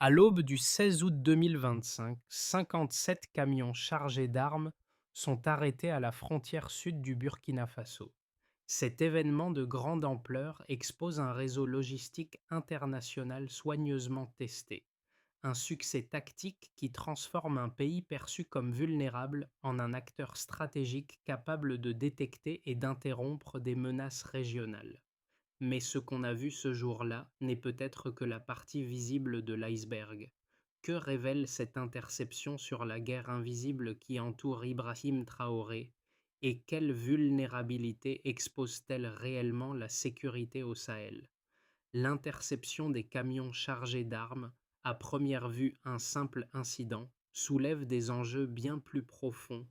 À l'aube du 16 août 2025, 57 camions chargés d'armes sont arrêtés à la frontière sud du Burkina Faso. Cet événement de grande ampleur expose un réseau logistique international soigneusement testé, un succès tactique qui transforme un pays perçu comme vulnérable en un acteur stratégique capable de détecter et d'interrompre des menaces régionales. Mais ce qu'on a vu ce jour-là n'est peut-être que la partie visible de l'iceberg. Que révèle cette interception sur la guerre invisible qui entoure Ibrahim Traoré et quelle vulnérabilité expose-t-elle réellement la sécurité au Sahel? L'interception des camions chargés d'armes, à première vue un simple incident, soulève des enjeux bien plus profonds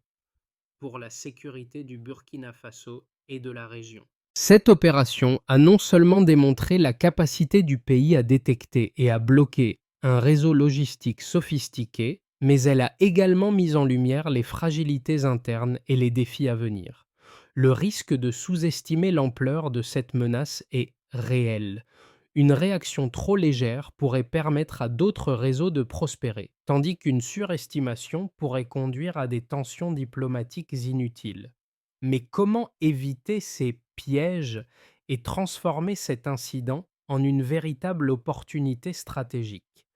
pour la sécurité du Burkina Faso et de la région. Cette opération a non seulement démontré la capacité du pays à détecter et à bloquer un réseau logistique sophistiqué, mais elle a également mis en lumière les fragilités internes et les défis à venir. Le risque de sous-estimer l'ampleur de cette menace est réel. Une réaction trop légère pourrait permettre à d'autres réseaux de prospérer, tandis qu'une surestimation pourrait conduire à des tensions diplomatiques inutiles. Mais comment éviter ces pièges et transformer cet incident en une véritable opportunité stratégique?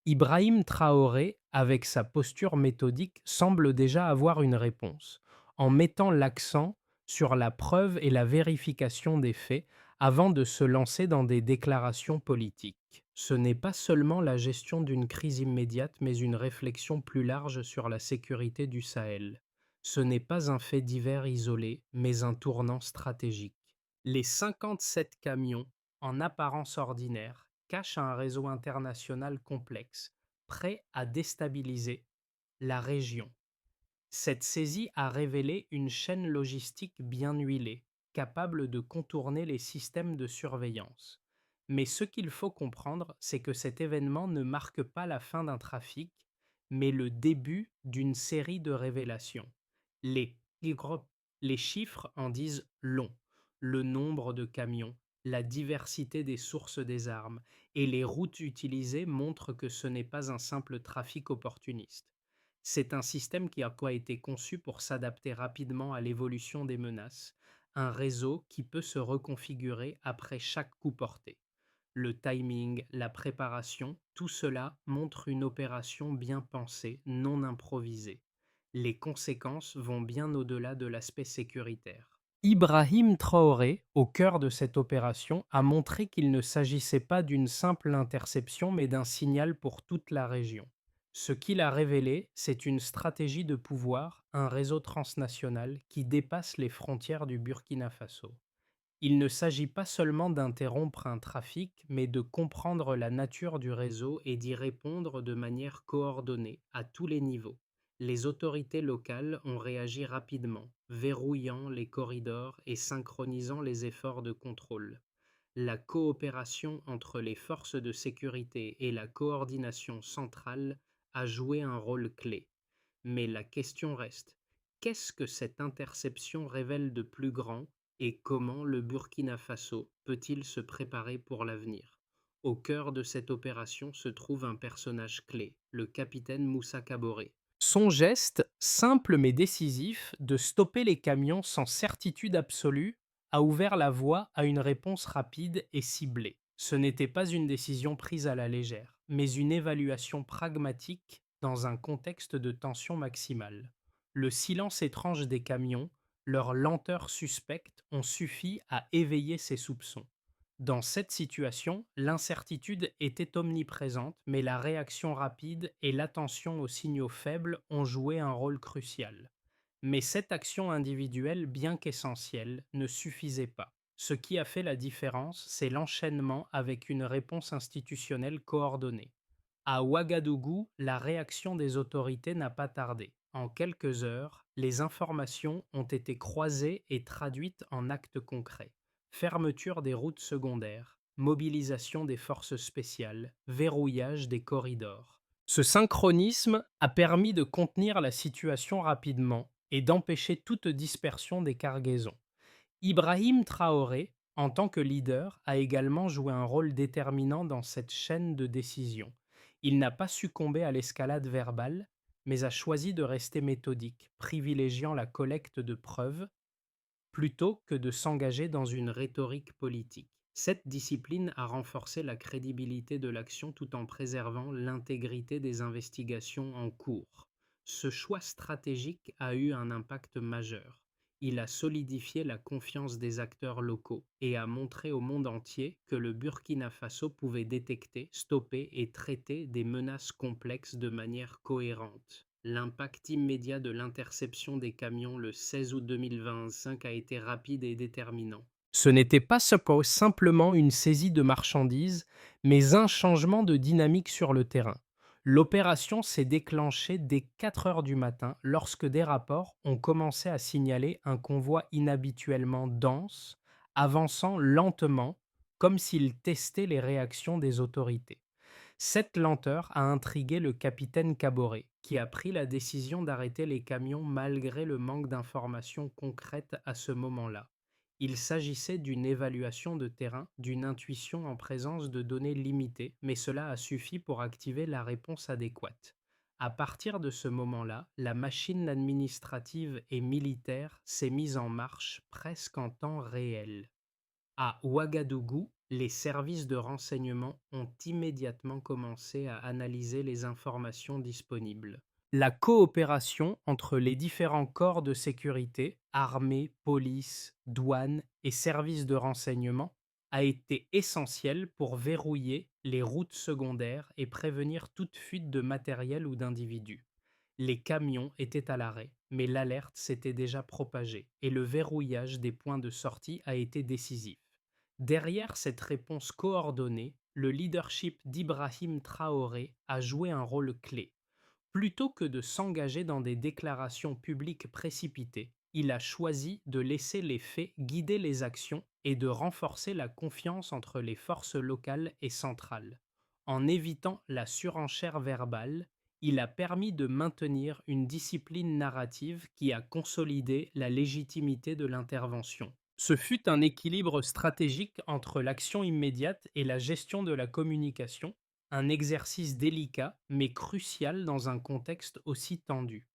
Ibrahim Traoré, avec sa posture méthodique, semble déjà avoir une réponse, en mettant l'accent sur la preuve et la vérification des faits avant de se lancer dans des déclarations politiques. Ce n'est pas seulement la gestion d'une crise immédiate, mais une réflexion plus large sur la sécurité du Sahel. Ce n'est pas un fait divers isolé, mais un tournant stratégique. Les 57 camions, en apparence ordinaires, cachent un réseau international complexe, prêt à déstabiliser la région. Cette saisie a révélé une chaîne logistique bien huilée, capable de contourner les systèmes de surveillance. Mais ce qu'il faut comprendre, c'est que cet événement ne marque pas la fin d'un trafic, mais le début d'une série de révélations. Les, les chiffres en disent long. Le nombre de camions, la diversité des sources des armes et les routes utilisées montrent que ce n'est pas un simple trafic opportuniste. C'est un système qui a été conçu pour s'adapter rapidement à l'évolution des menaces, un réseau qui peut se reconfigurer après chaque coup porté. Le timing, la préparation, tout cela montre une opération bien pensée, non improvisée. Les conséquences vont bien au-delà de l'aspect sécuritaire. Ibrahim Traoré, au cœur de cette opération, a montré qu'il ne s'agissait pas d'une simple interception mais d'un signal pour toute la région. Ce qu'il a révélé, c'est une stratégie de pouvoir, un réseau transnational qui dépasse les frontières du Burkina Faso. Il ne s'agit pas seulement d'interrompre un trafic, mais de comprendre la nature du réseau et d'y répondre de manière coordonnée à tous les niveaux. Les autorités locales ont réagi rapidement, verrouillant les corridors et synchronisant les efforts de contrôle. La coopération entre les forces de sécurité et la coordination centrale a joué un rôle clé. Mais la question reste, qu'est-ce que cette interception révèle de plus grand et comment le Burkina Faso peut-il se préparer pour l'avenir? Au cœur de cette opération se trouve un personnage clé, le capitaine Moussa Kaboré. Son geste, simple mais décisif, de stopper les camions sans certitude absolue, a ouvert la voie à une réponse rapide et ciblée. Ce n'était pas une décision prise à la légère, mais une évaluation pragmatique dans un contexte de tension maximale. Le silence étrange des camions, leur lenteur suspecte ont suffi à éveiller ses soupçons. Dans cette situation, l'incertitude était omniprésente, mais la réaction rapide et l'attention aux signaux faibles ont joué un rôle crucial. Mais cette action individuelle, bien qu'essentielle, ne suffisait pas. Ce qui a fait la différence, c'est l'enchaînement avec une réponse institutionnelle coordonnée. À Ouagadougou, la réaction des autorités n'a pas tardé. En quelques heures, les informations ont été croisées et traduites en actes concrets. Fermeture des routes secondaires, mobilisation des forces spéciales, verrouillage des corridors. Ce synchronisme a permis de contenir la situation rapidement et d'empêcher toute dispersion des cargaisons. Ibrahim Traoré, en tant que leader, a également joué un rôle déterminant dans cette chaîne de décision. Il n'a pas succombé à l'escalade verbale, mais a choisi de rester méthodique, privilégiant la collecte de preuves plutôt que de s'engager dans une rhétorique politique. Cette discipline a renforcé la crédibilité de l'action tout en préservant l'intégrité des investigations en cours. Ce choix stratégique a eu un impact majeur. Il a solidifié la confiance des acteurs locaux et a montré au monde entier que le Burkina Faso pouvait détecter, stopper et traiter des menaces complexes de manière cohérente. L'impact immédiat de l'interception des camions le 16 août 2025 a été rapide et déterminant. Ce n'était pas simplement une saisie de marchandises, mais un changement de dynamique sur le terrain. L'opération s'est déclenchée dès 4 heures du matin lorsque des rapports ont commencé à signaler un convoi inhabituellement dense, avançant lentement, comme s'il testait les réactions des autorités. Cette lenteur a intrigué le capitaine Caboret, qui a pris la décision d'arrêter les camions malgré le manque d'informations concrètes à ce moment-là. Il s'agissait d'une évaluation de terrain, d'une intuition en présence de données limitées, mais cela a suffi pour activer la réponse adéquate. À partir de ce moment-là, la machine administrative et militaire s'est mise en marche presque en temps réel. À Ouagadougou, les services de renseignement ont immédiatement commencé à analyser les informations disponibles. La coopération entre les différents corps de sécurité, armée, police, douane et services de renseignement, a été essentielle pour verrouiller les routes secondaires et prévenir toute fuite de matériel ou d'individus. Les camions étaient à l'arrêt, mais l'alerte s'était déjà propagée et le verrouillage des points de sortie a été décisif. Derrière cette réponse coordonnée, le leadership d'Ibrahim Traoré a joué un rôle clé. Plutôt que de s'engager dans des déclarations publiques précipitées, il a choisi de laisser les faits guider les actions et de renforcer la confiance entre les forces locales et centrales. En évitant la surenchère verbale, il a permis de maintenir une discipline narrative qui a consolidé la légitimité de l'intervention. Ce fut un équilibre stratégique entre l'action immédiate et la gestion de la communication, un exercice délicat mais crucial dans un contexte aussi tendu.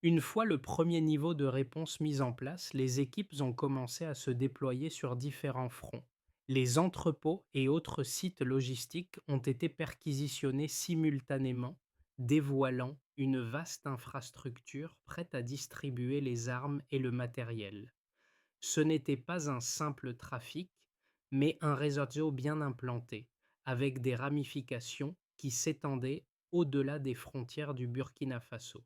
Une fois le premier niveau de réponse mis en place, les équipes ont commencé à se déployer sur différents fronts. Les entrepôts et autres sites logistiques ont été perquisitionnés simultanément, dévoilant une vaste infrastructure prête à distribuer les armes et le matériel. Ce n'était pas un simple trafic, mais un réseau bien implanté, avec des ramifications qui s'étendaient au-delà des frontières du Burkina Faso.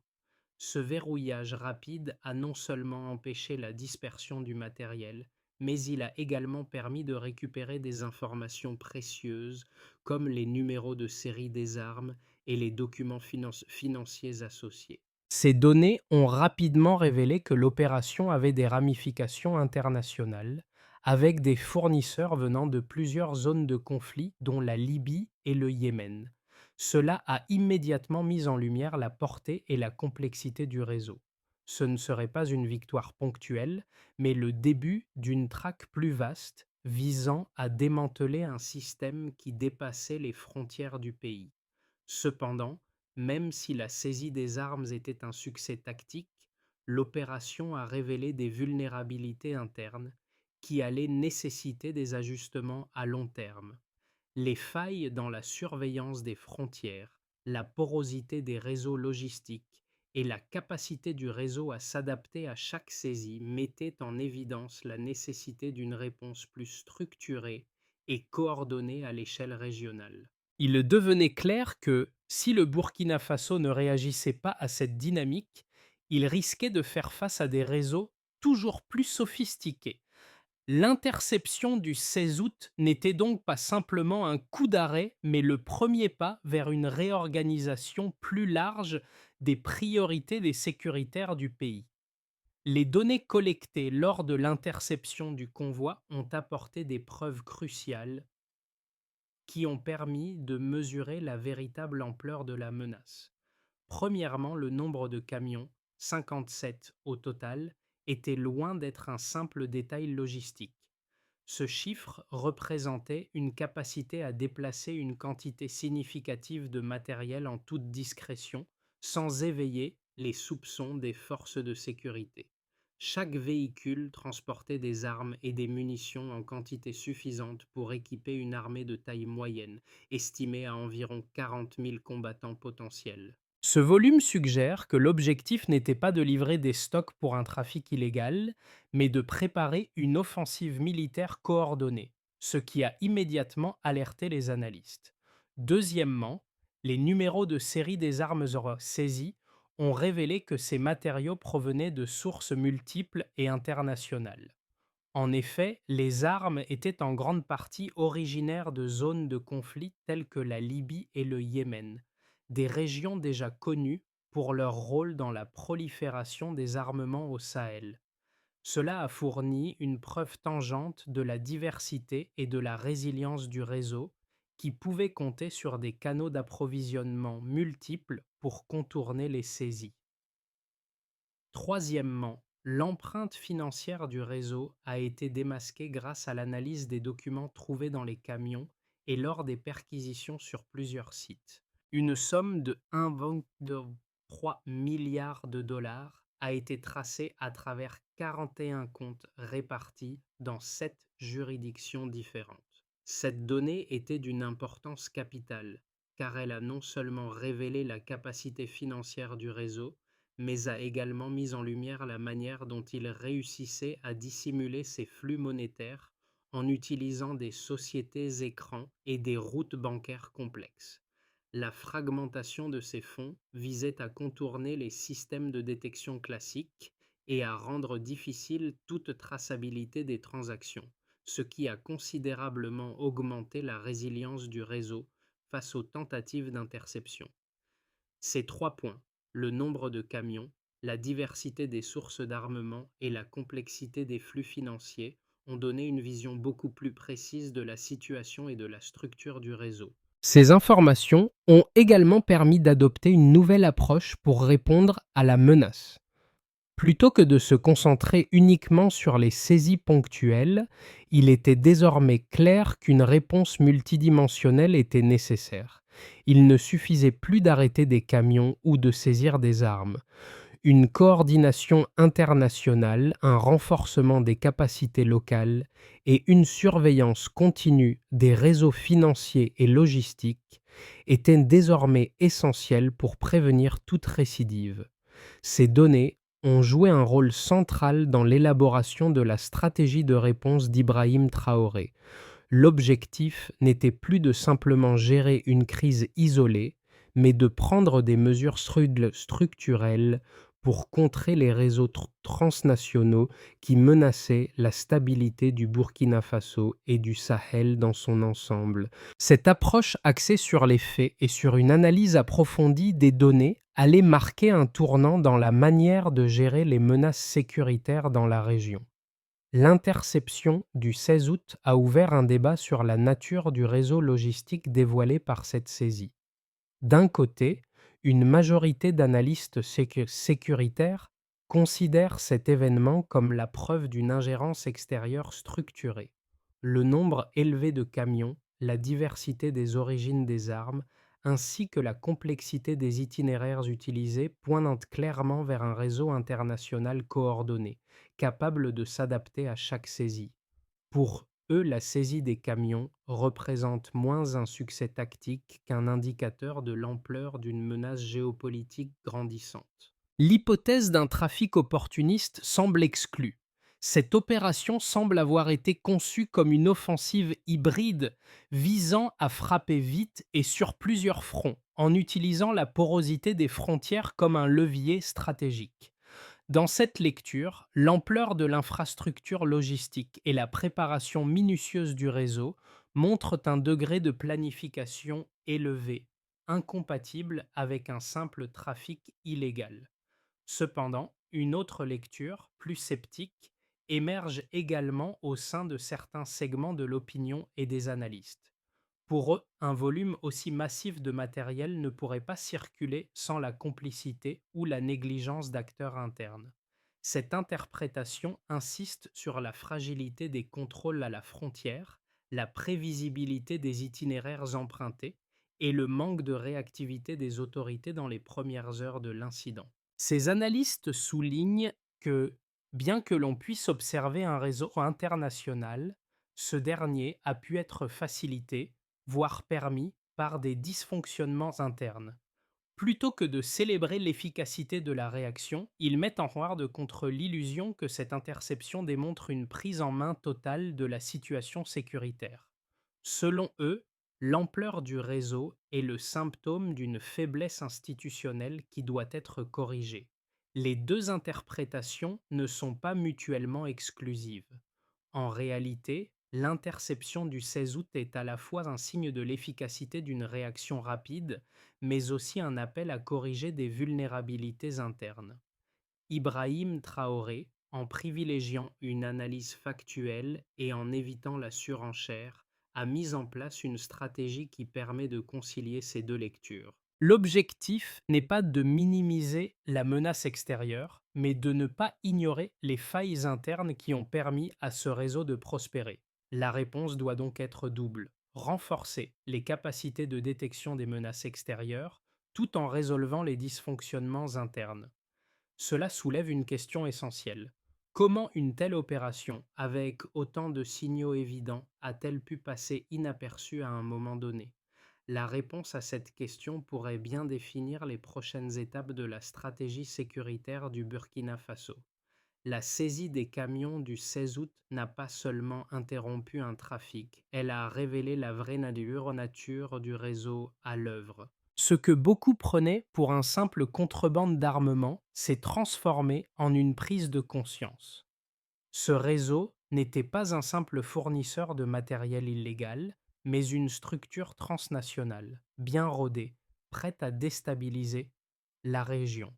Ce verrouillage rapide a non seulement empêché la dispersion du matériel, mais il a également permis de récupérer des informations précieuses comme les numéros de série des armes et les documents financiers associés. Ces données ont rapidement révélé que l'opération avait des ramifications internationales, avec des fournisseurs venant de plusieurs zones de conflit, dont la Libye et le Yémen. Cela a immédiatement mis en lumière la portée et la complexité du réseau. Ce ne serait pas une victoire ponctuelle, mais le début d'une traque plus vaste visant à démanteler un système qui dépassait les frontières du pays. Cependant, même si la saisie des armes était un succès tactique, l'opération a révélé des vulnérabilités internes qui allaient nécessiter des ajustements à long terme. Les failles dans la surveillance des frontières, la porosité des réseaux logistiques et la capacité du réseau à s'adapter à chaque saisie mettaient en évidence la nécessité d'une réponse plus structurée et coordonnée à l'échelle régionale. Il devenait clair que, si le Burkina Faso ne réagissait pas à cette dynamique, il risquait de faire face à des réseaux toujours plus sophistiqués. L'interception du 16 août n'était donc pas simplement un coup d'arrêt, mais le premier pas vers une réorganisation plus large des priorités des sécuritaires du pays. Les données collectées lors de l'interception du convoi ont apporté des preuves cruciales qui ont permis de mesurer la véritable ampleur de la menace. Premièrement, le nombre de camions, 57 au total, était loin d'être un simple détail logistique. Ce chiffre représentait une capacité à déplacer une quantité significative de matériel en toute discrétion, sans éveiller les soupçons des forces de sécurité. Chaque véhicule transportait des armes et des munitions en quantité suffisante pour équiper une armée de taille moyenne, estimée à environ 40 000 combattants potentiels. Ce volume suggère que l'objectif n'était pas de livrer des stocks pour un trafic illégal, mais de préparer une offensive militaire coordonnée, ce qui a immédiatement alerté les analystes. Deuxièmement, les numéros de série des armes saisies ont révélé que ces matériaux provenaient de sources multiples et internationales. En effet, les armes étaient en grande partie originaires de zones de conflit telles que la Libye et le Yémen, des régions déjà connues pour leur rôle dans la prolifération des armements au Sahel. Cela a fourni une preuve tangente de la diversité et de la résilience du réseau, qui pouvait compter sur des canaux d'approvisionnement multiples pour contourner les saisies. Troisièmement, l'empreinte financière du réseau a été démasquée grâce à l'analyse des documents trouvés dans les camions et lors des perquisitions sur plusieurs sites. Une somme de 1,3 milliard de dollars a été tracée à travers 41 comptes répartis dans 7 juridictions différentes. Cette donnée était d'une importance capitale, car elle a non seulement révélé la capacité financière du réseau, mais a également mis en lumière la manière dont il réussissait à dissimuler ses flux monétaires en utilisant des sociétés écrans et des routes bancaires complexes. La fragmentation de ces fonds visait à contourner les systèmes de détection classiques et à rendre difficile toute traçabilité des transactions, ce qui a considérablement augmenté la résilience du réseau face aux tentatives d'interception. Ces trois points, le nombre de camions, la diversité des sources d'armement et la complexité des flux financiers, ont donné une vision beaucoup plus précise de la situation et de la structure du réseau. Ces informations ont également permis d'adopter une nouvelle approche pour répondre à la menace. Plutôt que de se concentrer uniquement sur les saisies ponctuelles, il était désormais clair qu'une réponse multidimensionnelle était nécessaire. Il ne suffisait plus d'arrêter des camions ou de saisir des armes. Une coordination internationale, un renforcement des capacités locales et une surveillance continue des réseaux financiers et logistiques étaient désormais essentielles pour prévenir toute récidive. Ces données ont joué un rôle central dans l'élaboration de la stratégie de réponse d'Ibrahim Traoré. L'objectif n'était plus de simplement gérer une crise isolée, mais de prendre des mesures structurelles pour contrer les réseaux transnationaux qui menaçaient la stabilité du Burkina Faso et du Sahel dans son ensemble. Cette approche axée sur les faits et sur une analyse approfondie des données allait marquer un tournant dans la manière de gérer les menaces sécuritaires dans la région. L'interception du 16 août a ouvert un débat sur la nature du réseau logistique dévoilé par cette saisie. D'un côté, une majorité d'analystes sécuritaires considèrent cet événement comme la preuve d'une ingérence extérieure structurée. Le nombre élevé de camions, la diversité des origines des armes, ainsi que la complexité des itinéraires utilisés pointent clairement vers un réseau international coordonné, capable de s'adapter à chaque saisie. Pour eux, la saisie des camions représente moins un succès tactique qu'un indicateur de l'ampleur d'une menace géopolitique grandissante. L'hypothèse d'un trafic opportuniste semble exclue. Cette opération semble avoir été conçue comme une offensive hybride visant à frapper vite et sur plusieurs fronts, en utilisant la porosité des frontières comme un levier stratégique. Dans cette lecture, l'ampleur de l'infrastructure logistique et la préparation minutieuse du réseau montrent un degré de planification élevé, incompatible avec un simple trafic illégal. Cependant, une autre lecture, plus sceptique, émerge également au sein de certains segments de l'opinion et des analystes. Pour eux, un volume aussi massif de matériel ne pourrait pas circuler sans la complicité ou la négligence d'acteurs internes. Cette interprétation insiste sur la fragilité des contrôles à la frontière, la prévisibilité des itinéraires empruntés et le manque de réactivité des autorités dans les premières heures de l'incident. Ces analystes soulignent que, bien que l'on puisse observer un réseau international, ce dernier a pu être facilité, voire permis, par des dysfonctionnements internes. Plutôt que de célébrer l'efficacité de la réaction, ils mettent en garde contre l'illusion que cette interception démontre une prise en main totale de la situation sécuritaire. Selon eux, l'ampleur du réseau est le symptôme d'une faiblesse institutionnelle qui doit être corrigée. Les deux interprétations ne sont pas mutuellement exclusives. En réalité, l'interception du 16 août est à la fois un signe de l'efficacité d'une réaction rapide, mais aussi un appel à corriger des vulnérabilités internes. Ibrahim Traoré, en privilégiant une analyse factuelle et en évitant la surenchère, a mis en place une stratégie qui permet de concilier ces deux lectures. L'objectif n'est pas de minimiser la menace extérieure, mais de ne pas ignorer les failles internes qui ont permis à ce réseau de prospérer. La réponse doit donc être double: renforcer les capacités de détection des menaces extérieures tout en résolvant les dysfonctionnements internes. Cela soulève une question essentielle. Comment une telle opération, avec autant de signaux évidents, a-t-elle pu passer inaperçue à un moment donné? La réponse à cette question pourrait bien définir les prochaines étapes de la stratégie sécuritaire du Burkina Faso. La saisie des camions du 16 août n'a pas seulement interrompu un trafic, elle a révélé la vraie nature du réseau à l'œuvre. Ce que beaucoup prenaient pour un simple contrebande d'armement s'est transformé en une prise de conscience. Ce réseau n'était pas un simple fournisseur de matériel illégal, mais une structure transnationale, bien rodée, prête à déstabiliser la région.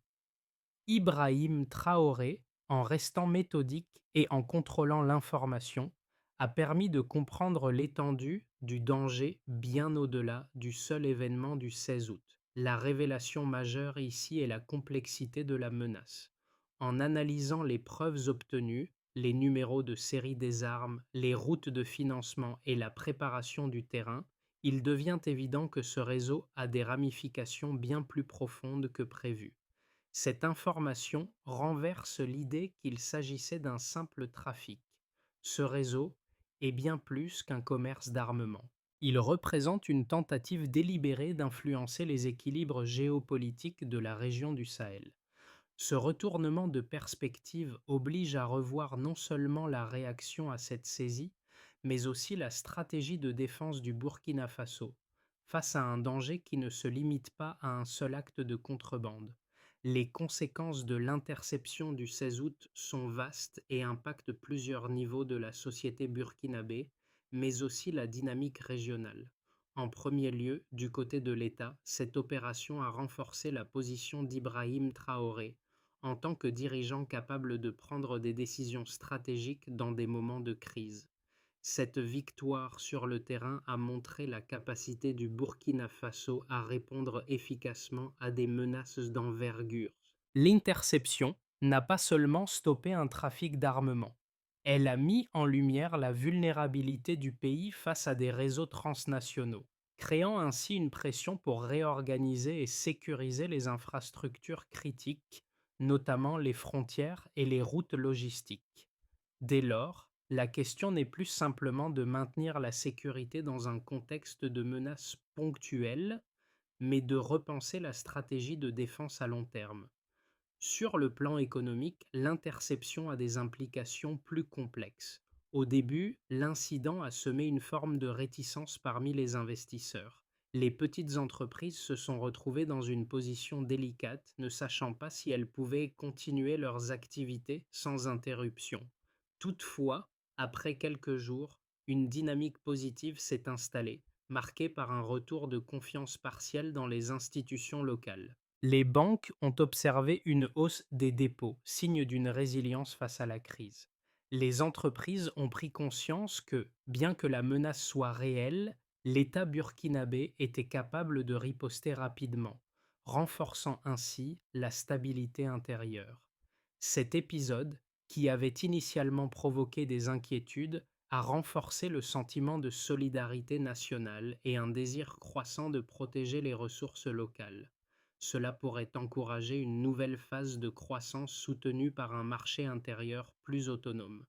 Ibrahim Traoré, en restant méthodique et en contrôlant l'information, a permis de comprendre l'étendue du danger bien au-delà du seul événement du 16 août. La révélation majeure ici est la complexité de la menace. En analysant les preuves obtenues, les numéros de série des armes, les routes de financement et la préparation du terrain, il devient évident que ce réseau a des ramifications bien plus profondes que prévu. Cette information renverse l'idée qu'il s'agissait d'un simple trafic. Ce réseau est bien plus qu'un commerce d'armement. Il représente une tentative délibérée d'influencer les équilibres géopolitiques de la région du Sahel. Ce retournement de perspective oblige à revoir non seulement la réaction à cette saisie, mais aussi la stratégie de défense du Burkina Faso, face à un danger qui ne se limite pas à un seul acte de contrebande. Les conséquences de l'interception du 16 août sont vastes et impactent plusieurs niveaux de la société burkinabé, mais aussi la dynamique régionale. En premier lieu, du côté de l'État, cette opération a renforcé la position d'Ibrahim Traoré en tant que dirigeant capable de prendre des décisions stratégiques dans des moments de crise. Cette victoire sur le terrain a montré la capacité du Burkina Faso à répondre efficacement à des menaces d'envergure. L'interception n'a pas seulement stoppé un trafic d'armement, elle a mis en lumière la vulnérabilité du pays face à des réseaux transnationaux, créant ainsi une pression pour réorganiser et sécuriser les infrastructures critiques, notamment les frontières et les routes logistiques. Dès lors, la question n'est plus simplement de maintenir la sécurité dans un contexte de menaces ponctuelles, mais de repenser la stratégie de défense à long terme. Sur le plan économique, l'interception a des implications plus complexes. Au début, l'incident a semé une forme de réticence parmi les investisseurs. Les petites entreprises se sont retrouvées dans une position délicate, ne sachant pas si elles pouvaient continuer leurs activités sans interruption. Toutefois, après quelques jours, une dynamique positive s'est installée, marquée par un retour de confiance partielle dans les institutions locales. Les banques ont observé une hausse des dépôts, signe d'une résilience face à la crise. Les entreprises ont pris conscience que, bien que la menace soit réelle, l'État burkinabé était capable de riposter rapidement, renforçant ainsi la stabilité intérieure. Cet épisode, qui avait initialement provoqué des inquiétudes, a renforcé le sentiment de solidarité nationale et un désir croissant de protéger les ressources locales. Cela pourrait encourager une nouvelle phase de croissance soutenue par un marché intérieur plus autonome.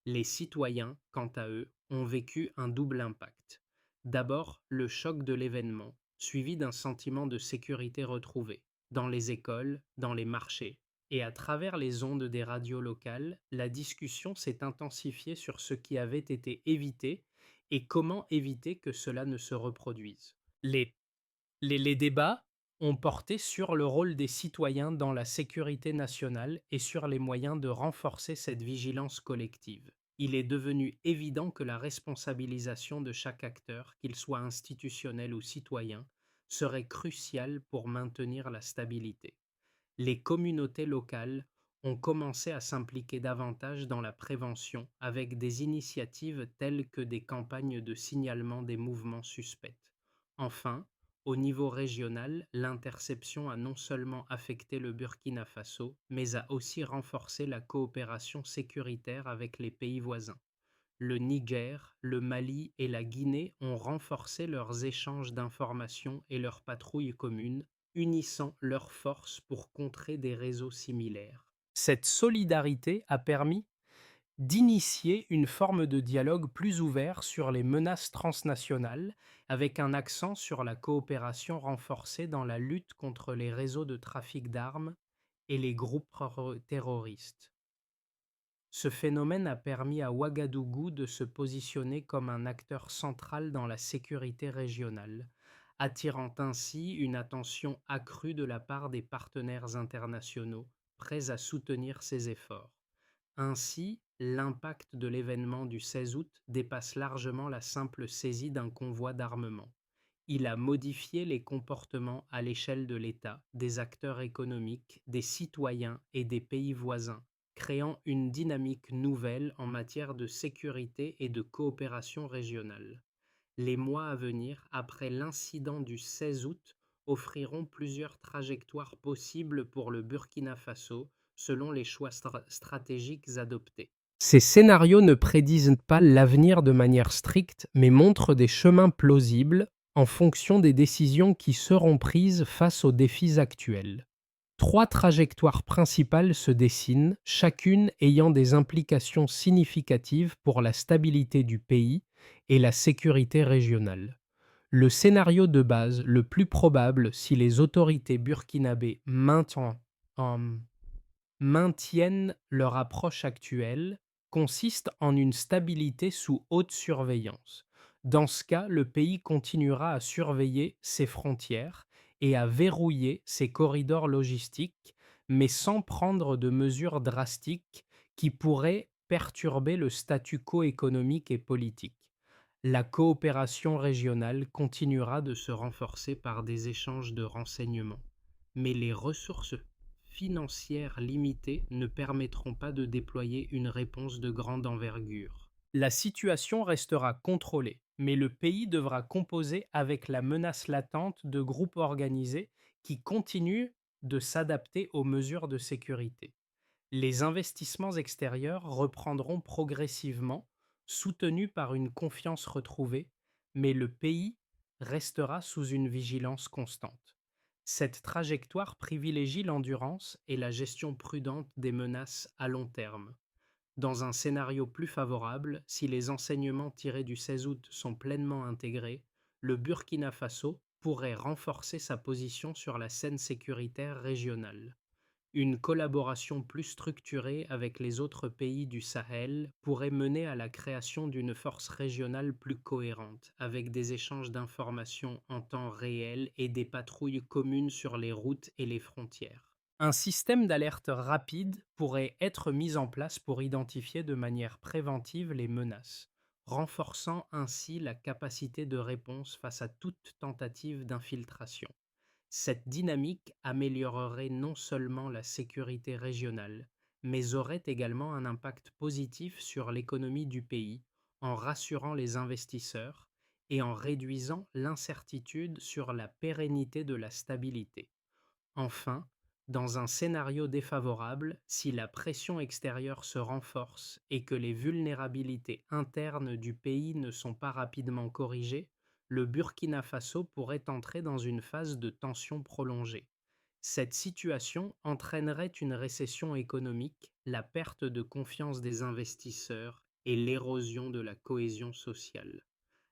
Les citoyens, quant à eux, ont vécu un double impact. D'abord, le choc de l'événement, suivi d'un sentiment de sécurité retrouvé, dans les écoles, dans les marchés. Et à travers les ondes des radios locales, la discussion s'est intensifiée sur ce qui avait été évité et comment éviter que cela ne se reproduise. Les les débats ont porté sur le rôle des citoyens dans la sécurité nationale et sur les moyens de renforcer cette vigilance collective. Il est devenu évident que la responsabilisation de chaque acteur, qu'il soit institutionnel ou citoyen, serait cruciale pour maintenir la stabilité. Les communautés locales ont commencé à s'impliquer davantage dans la prévention avec des initiatives telles que des campagnes de signalement des mouvements suspects. Enfin, au niveau régional, l'interception a non seulement affecté le Burkina Faso, mais a aussi renforcé la coopération sécuritaire avec les pays voisins. Le Niger, le Mali et la Guinée ont renforcé leurs échanges d'informations et leurs patrouilles communes, unissant leurs forces pour contrer des réseaux similaires. Cette solidarité a permis d'initier une forme de dialogue plus ouvert sur les menaces transnationales, avec un accent sur la coopération renforcée dans la lutte contre les réseaux de trafic d'armes et les groupes terroristes. Ce phénomène a permis à Ouagadougou de se positionner comme un acteur central dans la sécurité régionale, attirant ainsi une attention accrue de la part des partenaires internationaux, prêts à soutenir ses efforts. Ainsi, l'impact de l'événement du 16 août dépasse largement la simple saisie d'un convoi d'armement. Il a modifié les comportements à l'échelle de l'État, des acteurs économiques, des citoyens et des pays voisins, créant une dynamique nouvelle en matière de sécurité et de coopération régionale. Les mois à venir, après l'incident du 16 août, offriront plusieurs trajectoires possibles pour le Burkina Faso selon les choix stratégiques adoptés. Ces scénarios ne prédisent pas l'avenir de manière stricte, mais montrent des chemins plausibles en fonction des décisions qui seront prises face aux défis actuels. Trois trajectoires principales se dessinent, chacune ayant des implications significatives pour la stabilité du pays et la sécurité régionale. Le scénario de base le plus probable si les autorités burkinabées maintiennent leur approche actuelle consiste en une stabilité sous haute surveillance. Dans ce cas, le pays continuera à surveiller ses frontières et à verrouiller ses corridors logistiques, mais sans prendre de mesures drastiques qui pourraient perturber le statu quo économique et politique. La coopération régionale continuera de se renforcer par des échanges de renseignements, mais les ressources financières limitées ne permettront pas de déployer une réponse de grande envergure. La situation restera contrôlée, mais le pays devra composer avec la menace latente de groupes organisés qui continuent de s'adapter aux mesures de sécurité. Les investissements extérieurs reprendront progressivement, soutenus par une confiance retrouvée, mais le pays restera sous une vigilance constante. Cette trajectoire privilégie l'endurance et la gestion prudente des menaces à long terme. Dans un scénario plus favorable, si les enseignements tirés du 16 août sont pleinement intégrés, le Burkina Faso pourrait renforcer sa position sur la scène sécuritaire régionale. Une collaboration plus structurée avec les autres pays du Sahel pourrait mener à la création d'une force régionale plus cohérente, avec des échanges d'informations en temps réel et des patrouilles communes sur les routes et les frontières. Un système d'alerte rapide pourrait être mis en place pour identifier de manière préventive les menaces, renforçant ainsi la capacité de réponse face à toute tentative d'infiltration. Cette dynamique améliorerait non seulement la sécurité régionale, mais aurait également un impact positif sur l'économie du pays, en rassurant les investisseurs et en réduisant l'incertitude sur la pérennité de la stabilité. Enfin, Dans un scénario défavorable, si la pression extérieure se renforce et que les vulnérabilités internes du pays ne sont pas rapidement corrigées, le Burkina Faso pourrait entrer dans une phase de tension prolongée. Cette situation entraînerait une récession économique, la perte de confiance des investisseurs et l'érosion de la cohésion sociale.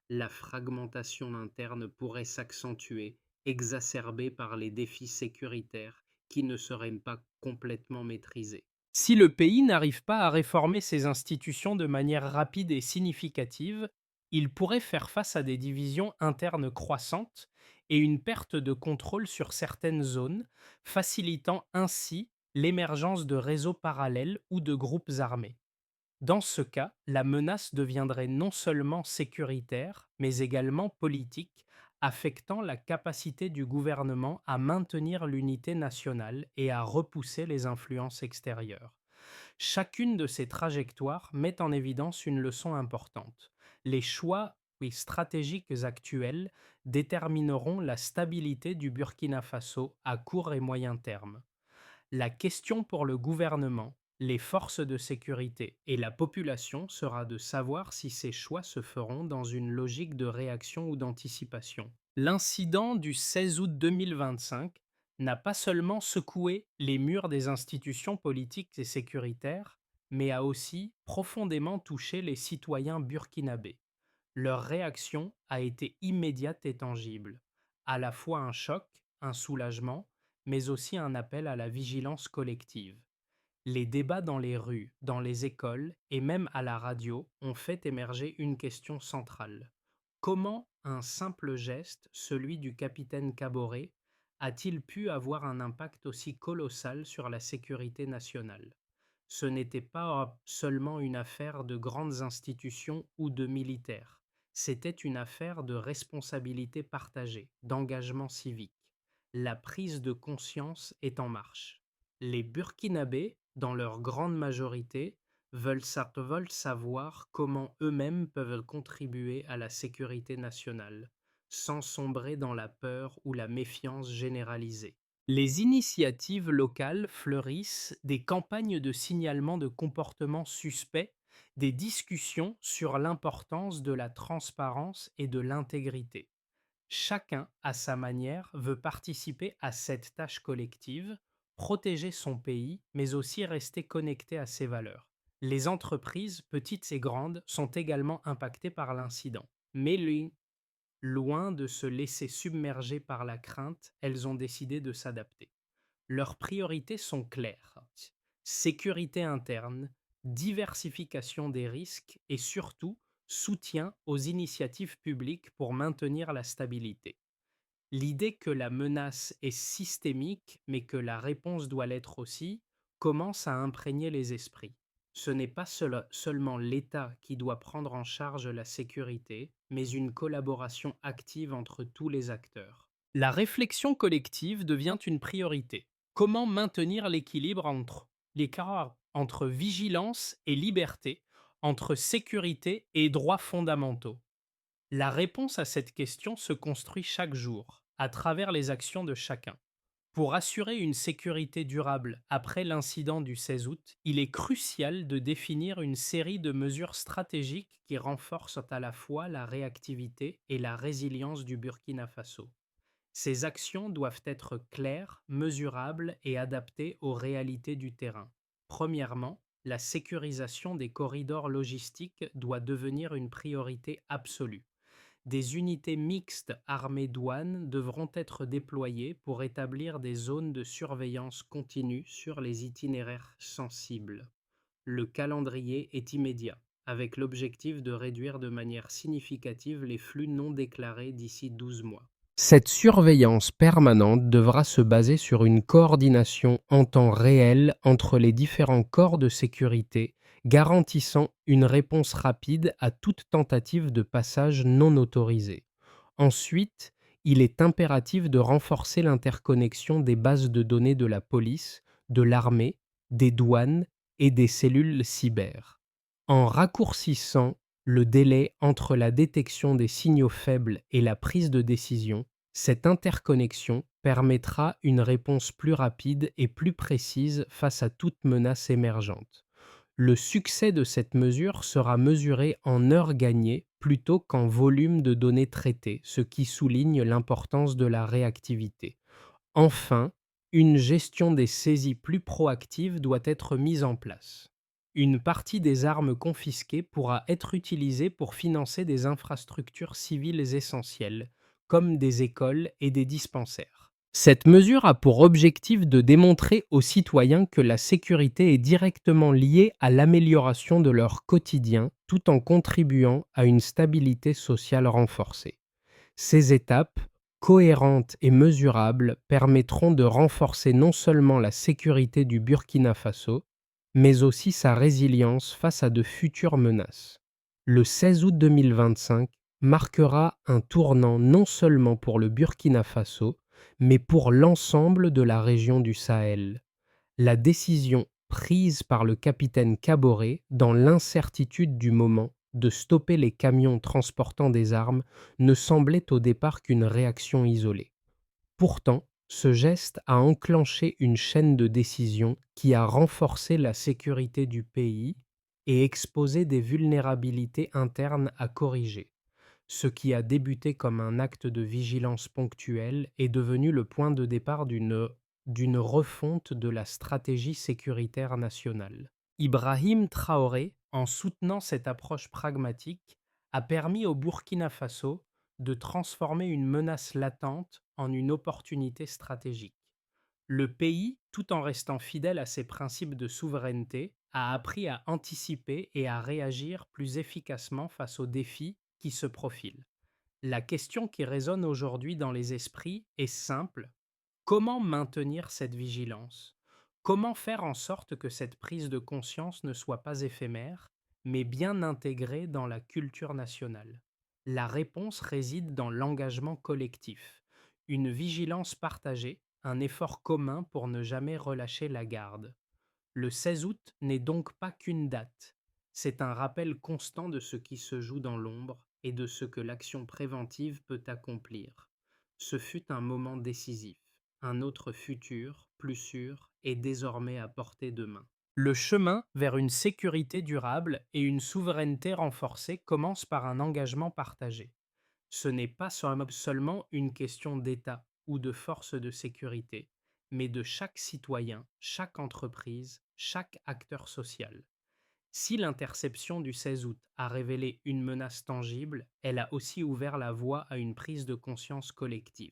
La fragmentation interne pourrait s'accentuer, exacerbée par les défis sécuritaires qui ne seraient pas complètement maîtrisés. Si le pays n'arrive pas à réformer ses institutions de manière rapide et significative, il pourrait faire face à des divisions internes croissantes et une perte de contrôle sur certaines zones, facilitant ainsi l'émergence de réseaux parallèles ou de groupes armés. Dans ce cas, la menace deviendrait non seulement sécuritaire, mais également politique, affectant la capacité du gouvernement à maintenir l'unité nationale et à repousser les influences extérieures. Chacune de ces trajectoires met en évidence une leçon importante. Les choix stratégiques actuels détermineront la stabilité du Burkina Faso à court et moyen terme. La question pour le gouvernement, les forces de sécurité et la population sera de savoir si ces choix se feront dans une logique de réaction ou d'anticipation. L'incident du 16 août 2025 n'a pas seulement secoué les murs des institutions politiques et sécuritaires, mais a aussi profondément touché les citoyens burkinabés. Leur réaction a été immédiate et tangible, à la fois un choc, un soulagement, mais aussi un appel à la vigilance collective. Les débats dans les rues, dans les écoles et même à la radio ont fait émerger une question centrale. Comment un simple geste, celui du capitaine Caboret, a-t-il pu avoir un impact aussi colossal sur la sécurité nationale? Ce n'était pas seulement une affaire de grandes institutions ou de militaires, c'était une affaire de responsabilité partagée, d'engagement civique. La prise de conscience est en marche. Les Burkinabés, dans leur grande majorité, veulent savoir comment eux-mêmes peuvent contribuer à la sécurité nationale, sans sombrer dans la peur ou la méfiance généralisée. Les initiatives locales fleurissent, des campagnes de signalement de comportements suspects, des discussions sur l'importance de la transparence et de l'intégrité. Chacun, à sa manière, veut participer à cette tâche collective, protéger son pays, mais aussi rester connecté à ses valeurs. Les entreprises, petites et grandes, sont également impactées par l'incident. Mais loin de se laisser submerger par la crainte, elles ont décidé de s'adapter. Leurs priorités sont claires. Sécurité interne, diversification des risques et surtout soutien aux initiatives publiques pour maintenir la stabilité. L'idée que la menace est systémique mais que la réponse doit l'être aussi commence à imprégner les esprits. Ce n'est pas seulement l'État qui doit prendre en charge la sécurité, mais une collaboration active entre tous les acteurs. La réflexion collective devient une priorité. Comment maintenir l'équilibre entre vigilance et liberté, entre sécurité et droits fondamentaux? La réponse à cette question se construit chaque jour, à travers les actions de chacun. Pour assurer une sécurité durable après l'incident du 16 août, il est crucial de définir une série de mesures stratégiques qui renforcent à la fois la réactivité et la résilience du Burkina Faso. Ces actions doivent être claires, mesurables et adaptées aux réalités du terrain. Premièrement, la sécurisation des corridors logistiques doit devenir une priorité absolue. Des unités mixtes armées-douanes devront être déployées pour établir des zones de surveillance continue sur les itinéraires sensibles. Le calendrier est immédiat, avec l'objectif de réduire de manière significative les flux non déclarés d'ici 12 mois. Cette surveillance permanente devra se baser sur une coordination en temps réel entre les différents corps de sécurité, garantissant une réponse rapide à toute tentative de passage non autorisé. Ensuite, il est impératif de renforcer l'interconnexion des bases de données de la police, de l'armée, des douanes et des cellules cyber. En raccourcissant le délai entre la détection des signaux faibles et la prise de décision, cette interconnexion permettra une réponse plus rapide et plus précise face à toute menace émergente. Le succès de cette mesure sera mesuré en heures gagnées plutôt qu'en volume de données traitées, ce qui souligne l'importance de la réactivité. Enfin, une gestion des saisies plus proactive doit être mise en place. Une partie des armes confisquées pourra être utilisée pour financer des infrastructures civiles essentielles, comme des écoles et des dispensaires. Cette mesure a pour objectif de démontrer aux citoyens que la sécurité est directement liée à l'amélioration de leur quotidien tout en contribuant à une stabilité sociale renforcée. Ces étapes, cohérentes et mesurables, permettront de renforcer non seulement la sécurité du Burkina Faso, mais aussi sa résilience face à de futures menaces. Le 16 août 2025 marquera un tournant non seulement pour le Burkina Faso, mais pour l'ensemble de la région du Sahel. La décision prise par le capitaine Kaboré, dans l'incertitude du moment, de stopper les camions transportant des armes ne semblait au départ qu'une réaction isolée. Pourtant, ce geste a enclenché une chaîne de décisions qui a renforcé la sécurité du pays et exposé des vulnérabilités internes à corriger. Ce qui a débuté comme un acte de vigilance ponctuelle est devenu le point de départ d'une refonte de la stratégie sécuritaire nationale. Ibrahim Traoré, en soutenant cette approche pragmatique, a permis au Burkina Faso de transformer une menace latente en une opportunité stratégique. Le pays, tout en restant fidèle à ses principes de souveraineté, a appris à anticiper et à réagir plus efficacement face aux défis qui se profilent. La question qui résonne aujourd'hui dans les esprits est simple: comment maintenir cette vigilance? Comment faire en sorte que cette prise de conscience ne soit pas éphémère, mais bien intégrée dans la culture nationale? La réponse réside dans l'engagement collectif, une vigilance partagée, un effort commun pour ne jamais relâcher la garde. Le 16 août n'est donc pas qu'une date, c'est un rappel constant de ce qui se joue dans l'ombre et de ce que l'action préventive peut accomplir. Ce fut un moment décisif, un autre futur, plus sûr, est désormais à portée de main. Le chemin vers une sécurité durable et une souveraineté renforcée commence par un engagement partagé. Ce n'est pas seulement une question d'État ou de force de sécurité, mais de chaque citoyen, chaque entreprise, chaque acteur social. Si l'interception du 16 août a révélé une menace tangible, elle a aussi ouvert la voie à une prise de conscience collective.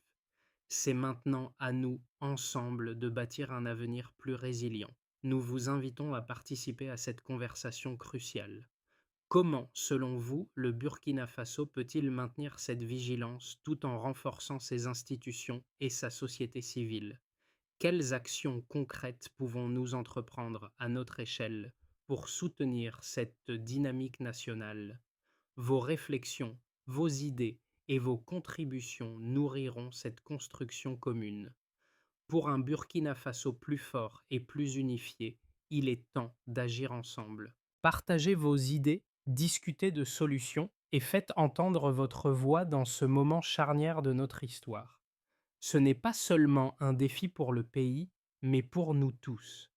C'est maintenant à nous, ensemble, de bâtir un avenir plus résilient. Nous vous invitons à participer à cette conversation cruciale. Comment, selon vous, le Burkina Faso peut-il maintenir cette vigilance tout en renforçant ses institutions et sa société civile? Quelles actions concrètes pouvons-nous entreprendre à notre échelle pour soutenir cette dynamique nationale? Vos réflexions, vos idées et vos contributions nourriront cette construction commune. Pour un Burkina Faso plus fort et plus unifié, il est temps d'agir ensemble. Partagez vos idées, discutez de solutions et faites entendre votre voix dans ce moment charnière de notre histoire. Ce n'est pas seulement un défi pour le pays, mais pour nous tous.